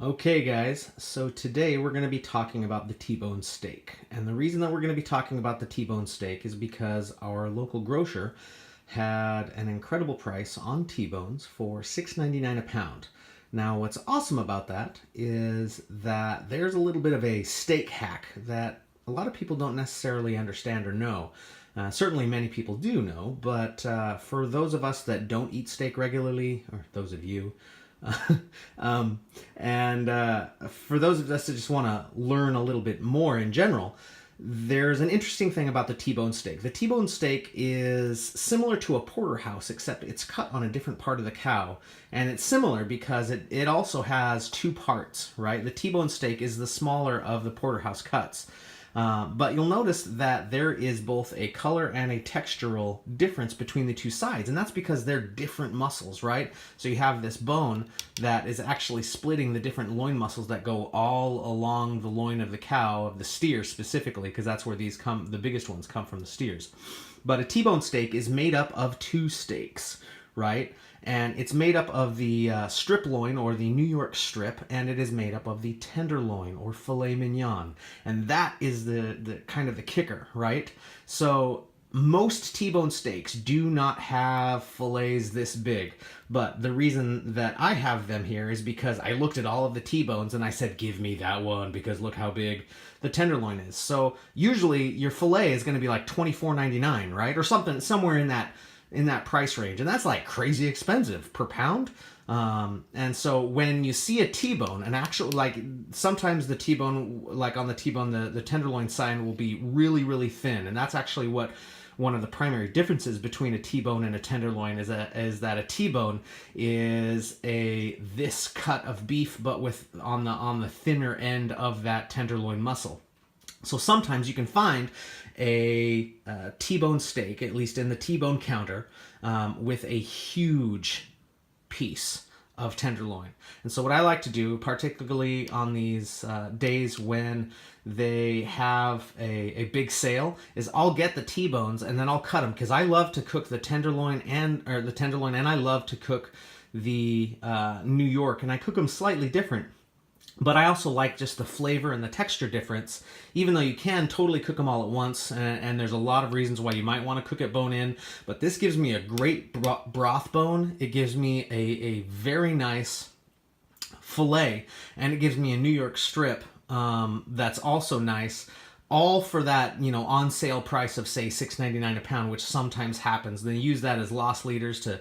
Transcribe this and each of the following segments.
Okay, guys, so today we're going to be talking about the T-bone steak. And the reason that we're going to be talking about the T-bone steak is because our local grocer had an incredible price on T-bones for $6.99 a pound. Now, what's awesome about that is that there's a little bit of a steak hack that a lot of people don't necessarily understand or know. Certainly many people do know, but for those of us that don't eat steak regularly, or those of you, and for those of us that just want to learn a little bit more in general, there's an interesting thing about the T-bone steak. The T-bone steak is similar to a porterhouse, except it's cut on a different part of the cow. And it's similar because it also has two parts, right? The T-bone steak is the smaller of the porterhouse cuts. But you'll notice that there is both a color and a textural difference between the two sides, and that's because they're different muscles, right? So you have this bone that is actually splitting the different loin muscles that go all along the loin of the cow, of the steer specifically, because that's where these come, the biggest ones come from the steers. But a T-bone steak is made up of two steaks, right? And it's made up of the strip loin, or the New York strip, and it is made up of the tenderloin, or filet mignon. And that is the kind of the kicker, right? So most T-bone steaks do not have fillets this big, but the reason that I have them here is because I looked at all of the T-bones and I said, give me that one, because look how big the tenderloin is. So usually your fillet is going to be like $24.99, right? Or something, somewhere in that price range, and that's like crazy expensive per pound. And so when you see a T-bone, an actual, like sometimes the T-bone, like on the T-bone, the tenderloin side will be really, really thin, and that's actually what one of the primary differences between a T-bone and a tenderloin is that a T-bone is this cut of beef, but with on the thinner end of that tenderloin muscle. So sometimes you can find a T-bone steak, at least in the T-bone counter, with a huge piece of tenderloin. And so what I like to do, particularly on these days when they have a big sale, is I'll get the T-bones and then I'll cut them, because I love to cook the tenderloin and I love to cook the New York, and I cook them slightly different. But I also like just the flavor and the texture difference, even though you can totally cook them all at once, and there's a lot of reasons why you might want to cook it bone in, but this gives me a great broth bone. It gives me a very nice fillet, and it gives me a New York strip that's also nice, all for that, on sale price of, say, $6.99 a pound, which sometimes happens. They use that as loss leaders to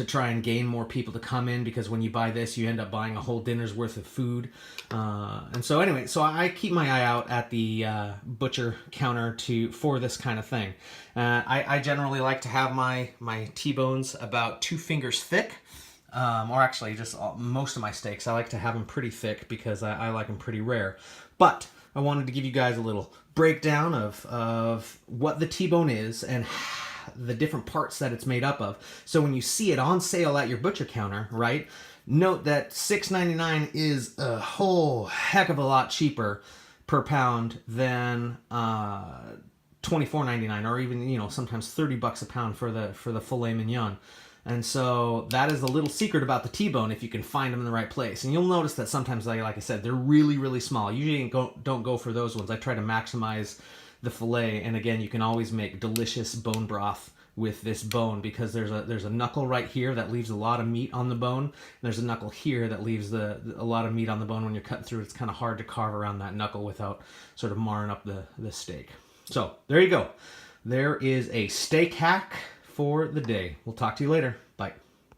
try and gain more people to come in, because when you buy this, you end up buying a whole dinner's worth of food. And so anyway, so I keep my eye out at the butcher counter for this kind of thing. I generally like to have my T-bones about 2 fingers thick. Or actually, just most of my steaks, I like to have them pretty thick because I like them pretty rare. But I wanted to give you guys a little breakdown of what the T-bone is and the different parts that it's made up of. So when you see it on sale at your butcher counter, right, note that $6.99 is a whole heck of a lot cheaper per pound than $24.99, or even, sometimes $30 a pound for the filet mignon. And so that is a little secret about the T-bone, if you can find them in the right place. And you'll notice that sometimes, like I said, they're really, really small. Usually don't go for those ones. I try to maximize the fillet. And again, you can always make delicious bone broth with this bone, because there's a knuckle right here that leaves a lot of meat on the bone. And there's a knuckle here that leaves a lot of meat on the bone. When you're cutting through, it's kind of hard to carve around that knuckle without sort of marring up the steak. So there you go. There is a steak hack for the day. We'll talk to you later.